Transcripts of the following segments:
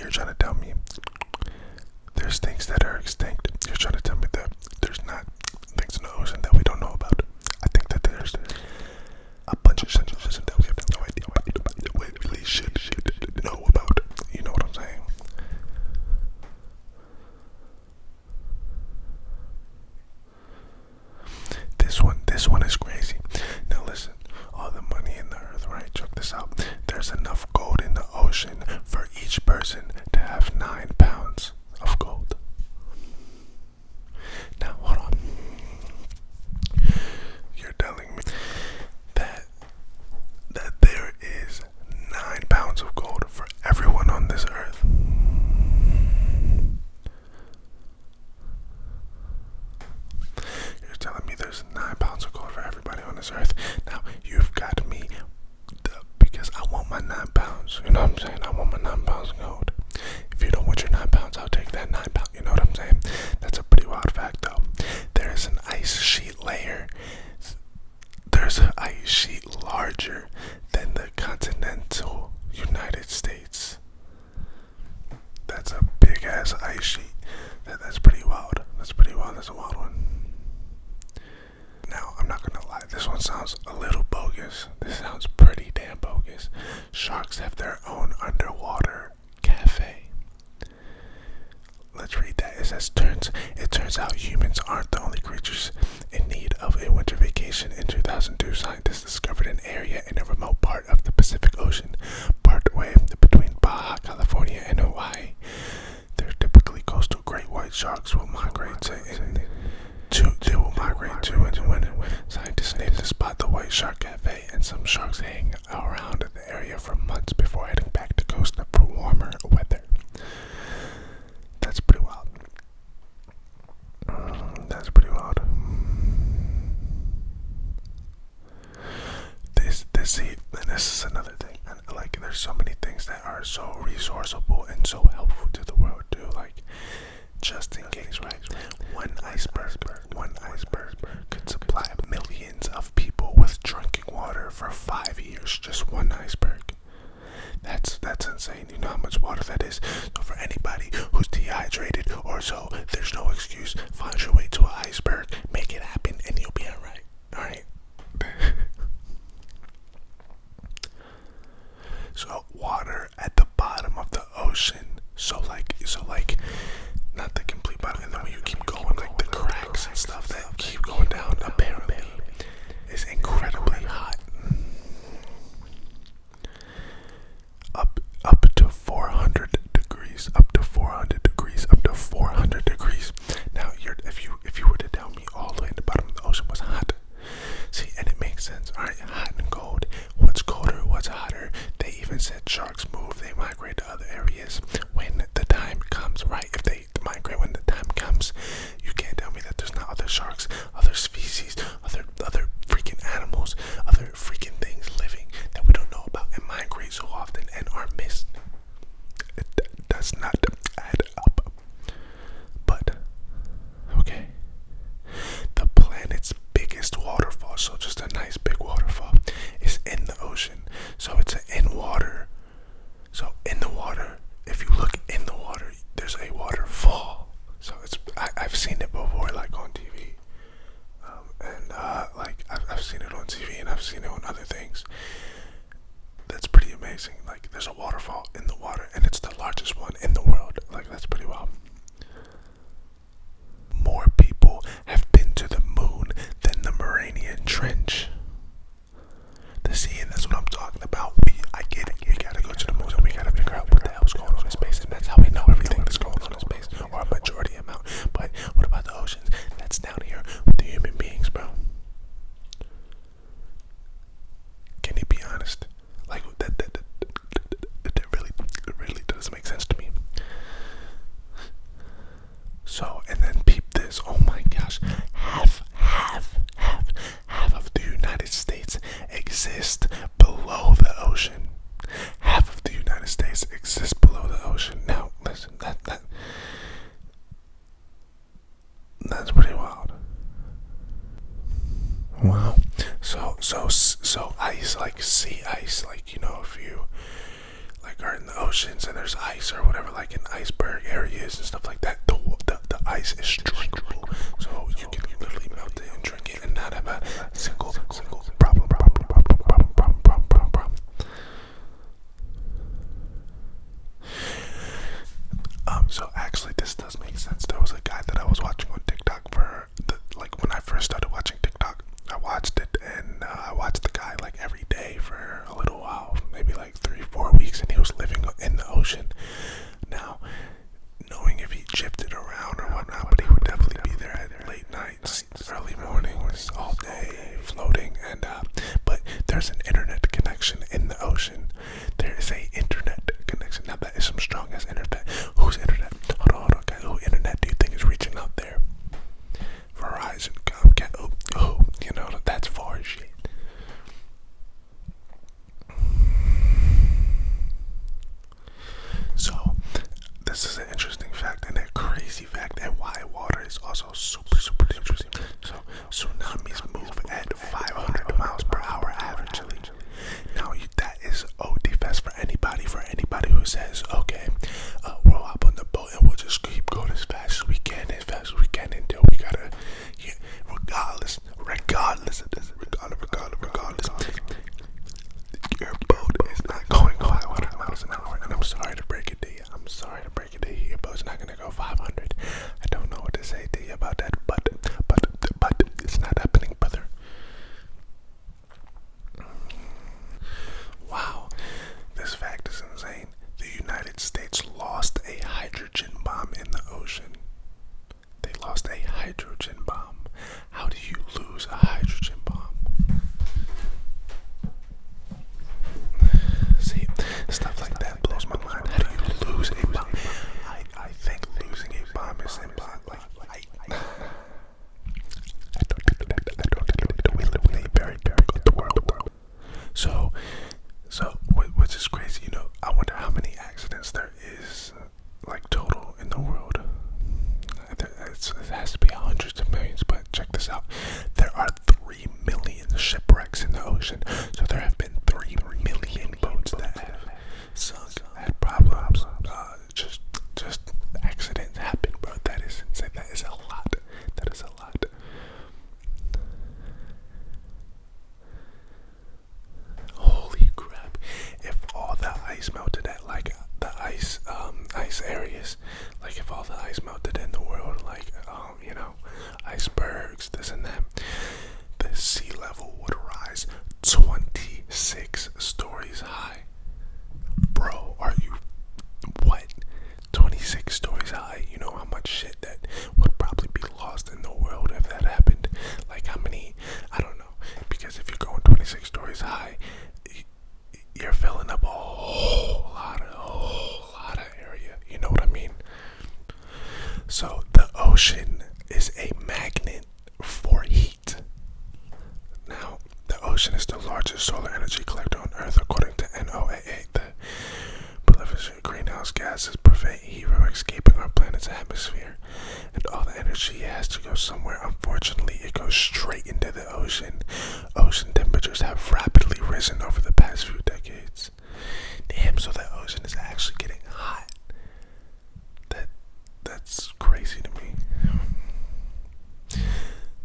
you're trying to tell me there's things that are extinct. You're trying to tell me that there's not things in the ocean that we don't know about. I think that there's a bunch of shit in the ocean that we have no idea we really should know about. You know what I'm saying? This one is crazy. Now listen, all the money in the earth, right? Check this out. There's enough gold in the ocean for each person to have 9 pounds of gold. Now hold on. You're telling me that there is 9 pounds of gold for everyone on this earth? You're telling me there's 9 pounds of gold for everybody on this earth? Now you've got me because I want my 9 pounds. You know what I'm saying? I want my 9 pounds of gold. If you don't want your 9 pounds, I'll take that 9 pounds. You know what I'm saying? That's a pretty wild fact, though. There is an ice sheet layer. There's an ice sheet larger than the continental United States. That's a big ass ice sheet. That's pretty wild. That's pretty wild. That's a wild one. Now, I'm not gonna lie, this one sounds a little bogus. This sounds pretty damn bogus. Sharks have their own underwater cafe. Let's read that. It says, it turns out humans aren't the only creatures in need of a winter vacation. In 2002, scientists discovered an area in a remote part of the Pacific Ocean, partway between Baja California and Hawaii. Their typically coastal great white sharks will migrate to in winter. Scientists named the spot the White Shark Cafe, and some sharks hang around the area for months before heading back to coast for warmer weather. That's pretty wild. That's pretty wild. This is another thing. And like, there's so many things that are so resourceable and so helpful to the world too. Like, just in case, right? One iceberg could supply millions of people with drinking water for 5 years. Just one iceberg. That's insane. You know how much water that is. So for anybody who's dehydrated or so, there's no excuse. Find your way to an iceberg, make it happen, and you'll be alright. Alright. So water at the bottom of the ocean. So like not the complete bottom, and then when you keep going, like the cracks and stuff that keep going down, apparently is incredibly hot. Up to 400 degrees. Up to 400 degrees. Up to 400 degrees. Now if you were to tell me all the way at the bottom of the ocean was hot. See, and it makes sense. Alright, hot and cold. What's colder? What's hotter? They even said sharks move. They migrate to other areas when the time comes, right? If they migrate when the time comes, you can't tell me that there's not other sharks, other species, other freaking animals, other freaking things living that we don't know about and migrate so often and are missed. It does not add up. But okay, the planet's biggest waterfall, so just a nice big waterfall, is in the ocean. So it's in water. So in the water, if you look in the water, there's a waterfall. So I've seen it before, like on TV, like I've seen it on TV and I've seen it on other things. That's pretty amazing. Like, there's a waterfall in the water, and it's the largest one in the world. Like, that's pretty wild. More people have been to the moon than the Mariana Trench. See, and that's what I'm talking about. I get it. We gotta go to the moon and we gotta figure out what the hell's going on in space, and that's how we know everything that's going on in space, or a majority amount. But what about the oceans? That's down here with the human beings, bro. Can you be honest? Like, that really doesn't make sense to me. So, and then peep this. Oh my gosh, half of the United States exist below the ocean. Half of the United States exists below the ocean. Now, listen, that's pretty wild. Wow. So ice, like sea ice, like, you know, if you like are in the oceans and there's ice or whatever, like in iceberg areas and stuff like that, the ice is drinkable, so you can literally melt it and drink it and not have a single problem. So actually this does make sense. There was a guy that I was watching on TikTok like when I first started watching TikTok. I watched it and I watched the guy like every day for a little while, maybe like 3-4 weeks, and he was living in the ocean. Now, knowing if he drifted around or whatnot, but he would definitely be there at late nights, early mornings, all day, floating. And but there's an internet connection in the ocean. There is a internet connection. Now that is some strong ass internet. Whose internet? Hold on, guys. Who internet do you think is reaching out there? Verizon, Comcast. Oh, you know that's far as shit. So, this is an interesting fact and a crazy fact, and why water is also super interesting. So, tsunamis move at 500 miles per hour averagely. Now, that is OD fast for anybody who says, okay, we'll hop on the boat and we'll just keep going as fast as we can, until we gotta, regardless of this, regardless, your boat is not going 500 miles an hour, and I'm sorry to break it to you. Your boat's not gonna go 500. I don't know what to say to you about that, but it's not happening, brother. Wow, this fact is insane. The United States lost a hydrogen bomb in the ocean. They lost a hydrogen bomb. How do you lose a hydrogen bomb? See, stuff like that blows my mind. How do you lose a bomb? I think losing a bomb is impossible. We live in a very good world. So, which is crazy, I wonder how many accidents there is, like, total in the world. It has to be hundreds of millions, but check this out. There are 3 million shipwrecks in the ocean, so there have been 3 million boats that have sunk, had problems, just accidents happen, bro. That is insane. That is a lot. Holy crap. If all the ice melted at, like, the ice areas, like if all the ice melted in the world, like, icebergs, this and that, the sea level would rise 26 stories high. Bro, are you, what? 26 stories high? You know how much shit that would probably be lost in the world if that happened? Like, how many, I don't know, because if you're going 26 stories high, you're filling up a whole lot of area. You know what I mean? So the ocean is a magnet for heat. Now, the ocean is the largest solar energy collector on Earth, according to NOAA. The proliferation of greenhouse gases prevent heat from escaping our planet's atmosphere, and all the energy has to go somewhere. Unfortunately, it goes straight into the ocean. Ocean temperatures have rapidly risen over the past few decades. Damn, so the ocean is actually getting hot. That's crazy to me.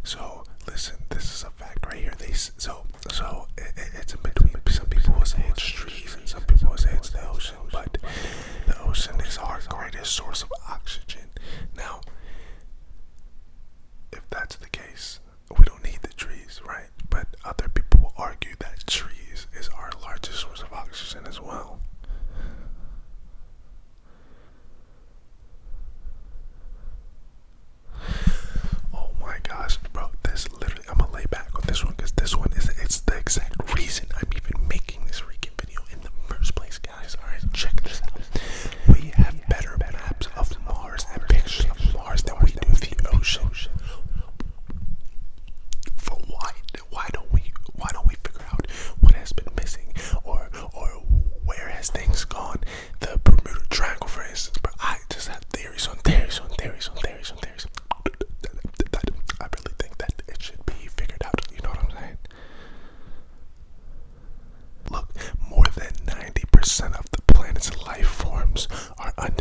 So listen, this is a fact right here. It's in between. Some people will say it's trees, and some people will say it's the ocean. But the ocean is our greatest source of oxygen. Now, if that's the case, we don't need the trees, right? But other people will argue that trees is our largest source of oxygen as well. Oh my gosh, bro, this literally, I'm gonna lay back on this one, because this one it's the exact reason I'm even making this freaking video in the first place, guys. Alright, check this out. We have better maps of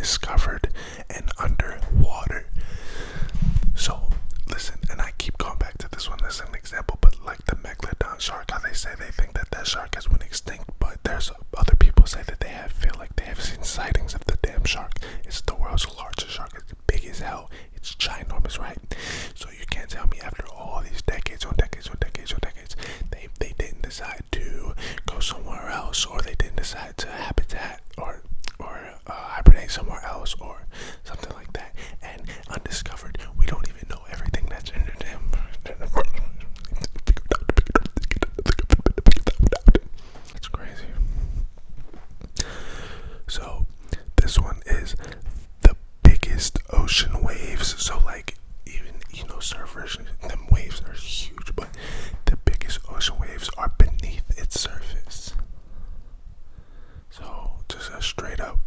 undiscovered and underwater. So listen, and I keep going back to this one as an example, but like the megalodon shark, how they say they think that shark has went extinct, but there's other people say that feel like they have seen sightings of the damn shark. It's the world's largest shark. It's big as hell. It's ginormous, right? So you can't tell me after all these decades on decades on decades on decades, they didn't decide to go somewhere else, or they didn't decide to habitat or hibernate somewhere else, or something like that, and undiscovered. We don't even know everything that's in the damn. It's crazy. So this one is the biggest ocean waves. So like, even surfers, them waves are huge, but the biggest ocean waves are beneath its surface. So just a straight up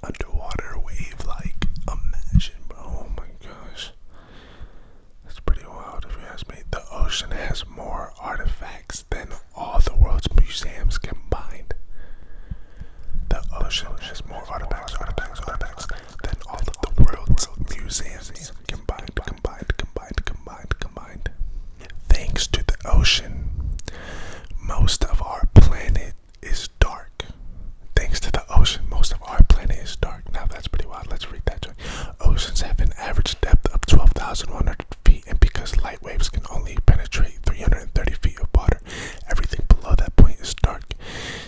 underwater wave, like, imagine, bro. Oh my gosh, that's pretty wild if you ask me. The ocean has more artifacts than all the world's museums combined. The ocean has more artifacts than all of the world's museums combined. Thanks to the ocean, most of our planet is dark. Thanks to the ocean, most of our planet is dark. Now that's pretty wild. Let's read that. Oceans have an average depth of 12,100 feet, and because light waves can only penetrate 330 feet of water, everything below that point is dark.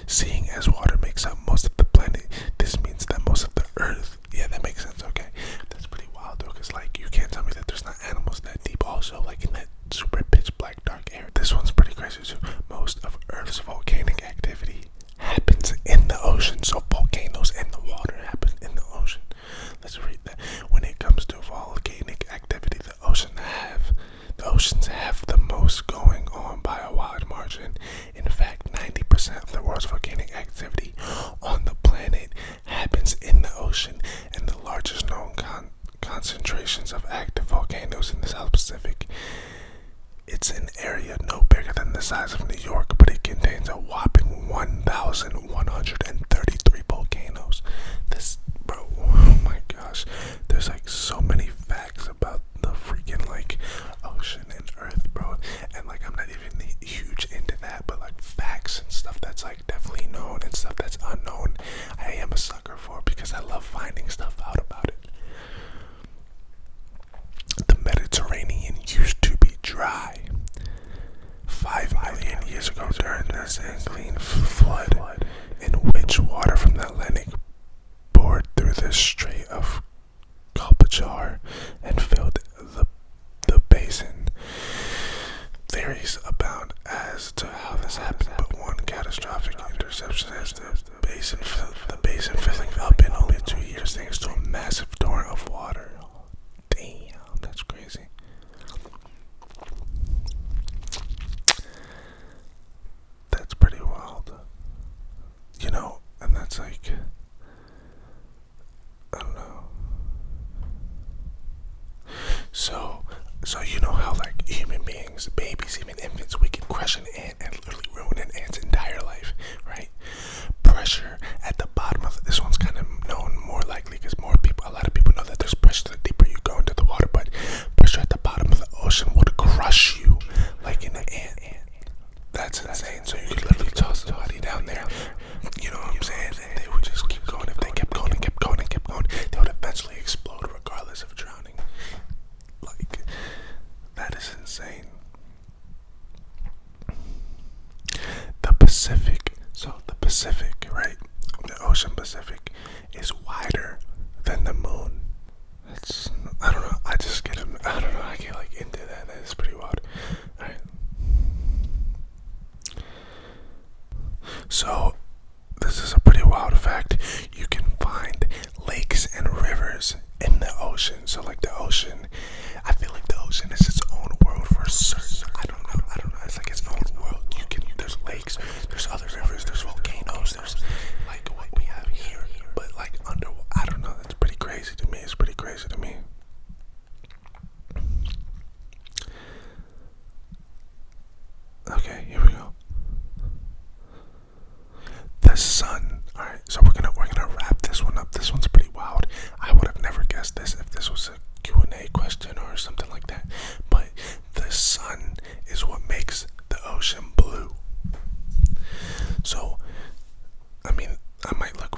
Seeing as water makes up most of the planet, this means that most of the Earth, yeah, that makes sense, okay? That's pretty wild though, because like, you can't tell me that there's not animals that deep also, like in that super pitch black dark air. This one's pretty crazy too. Most of Earth's volcanic activity happens in the ocean. So volcanoes in the water happen in the ocean. Let's read that. When it comes to volcanic activity, the oceans have the most going on by a wide margin. In fact, 90% of the world's volcanic activity on the planet happens in the ocean, and the largest known concentrations of active volcanoes in the South Pacific. It's an area no bigger than the size of New York, but it contains a whopping 1,133 volcanoes. This, bro, oh my gosh. There's like so many facts about the freaking like ocean and Earth, bro. And like, I'm not even huge into that, but like facts and stuff that's like definitely known and stuff that's unknown, I am a sucker for, because I love finding stuff out about it. The Mediterranean used to be dry. 5 million years ago, during the saline flood, in which water from the Atlantic poured through the Strait of Gibraltar and filled the basin. Theories abound as to how this happened, but one catastrophic interception has the basin filling up in only 2 years thanks to a massive torrent of water. Damn, that's crazy. That's pretty wild. And that's like, I don't know. So you know how like human beings, babies, even infants, we can crush an ant and literally ruin an ant's entire life, right? Pressure at the bottom of this one's kind of known more likely because a lot of people know that there's pressure the deeper you go into the water, but pressure at the bottom of the ocean would crush you like an ant. That's insane. So you could literally toss somebody down there. You know what I'm saying? They would just keep going. If they kept going and kept going and kept going, they would eventually explode regardless of drowning. Like, that is insane. The Pacific, right? The ocean Pacific is wider than the moon. I don't know. I get like into that. That is pretty wild. Alright. So, this is a pretty wild fact. You can find lakes and rivers in the ocean. So like the ocean, I feel like the ocean is its own world for certain. I don't know. It's like its own world. There's lakes, there's other rivers, there's volcanoes, there's like what we have here, but like I don't know. That's pretty crazy. pretty wild. I would have never guessed this if this was a Q&A question or something like that. But the sun is what makes the ocean blue. So, I mean, I might look